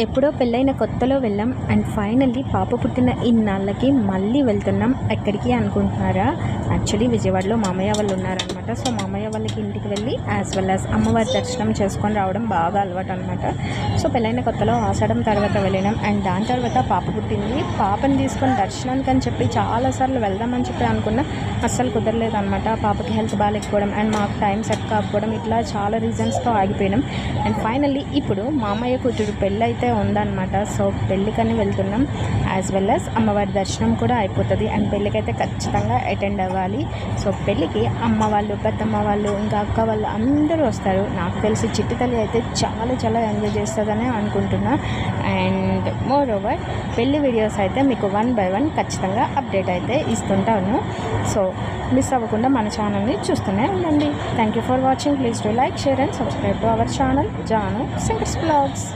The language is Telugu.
ఎప్పుడో పెళ్ళైన కొత్తలో వెళ్ళాం అండ్ ఫైనల్లీ పాప పుట్టిన ఇన్నాళ్ళకి మళ్ళీ వెళ్తున్నాం. ఎక్కడికి అనుకుంటున్నారా? యాక్చువల్లీ విజయవాడలో మామయ్య వాళ్ళు ఉన్నారనమాట. సో మామయ్య వాళ్ళకి ఇంటికి వెళ్ళి యాజ్ వెల్ యాజ్ అమ్మవారి దర్శనం చేసుకొని రావడం బాగా అలవాటు అనమాట. సో పెళ్ళైన కొత్తలో ఆషాఢం తర్వాత వెళ్ళినాం అండ్ దాని తర్వాత పాప పుట్టింది. పాపని తీసుకొని దర్శనానికి అని చెప్పి చాలాసార్లు వెళ్దామని చెప్పి అనుకున్నా, అస్సలు కుదరలేదు అనమాట. పాపకి హెల్త్ బాగాలేకపోవడం అండ్ మాకు టైం సెట్ కాకపోవడం, ఇట్లా చాలా రీజన్స్తో ఆగిపోయినాం. అండ్ ఫైనల్లీ ఇప్పుడు మామయ్య కూతురు పెళ్ళి అయితే ఉందన్నమాట. సో పెళ్ళికని వెళ్తున్నాం. యాజ్ వెల్ యాజ్ అమ్మవారి దర్శనం కూడా అయిపోతుంది అండ్ పెళ్ళికైతే ఖచ్చితంగా అటెండ్ అవ్వాలి. సో పెళ్ళికి అమ్మ వాళ్ళు, పెద్దమ్మ వాళ్ళు, ఇంకా అక్క వాళ్ళు అందరూ వస్తారు. నాకు తెలిసి చిట్టి తల్లి అయితే చాలా చాలా ఎంజాయ్ చేస్తుందని అనుకుంటున్నా. అండ్ మోర్ ఓవర్ పెళ్ళి వీడియోస్ అయితే మీకు 1 by 1 ఖచ్చితంగా అప్డేట్ అయితే ఇస్తుంటాను. సో మిస్ అవ్వకుండా మన ఛానల్ని చూస్తూనే ఉండండి. Thank you for watching. Please do like, share and subscribe to our channel Janu singers blogs.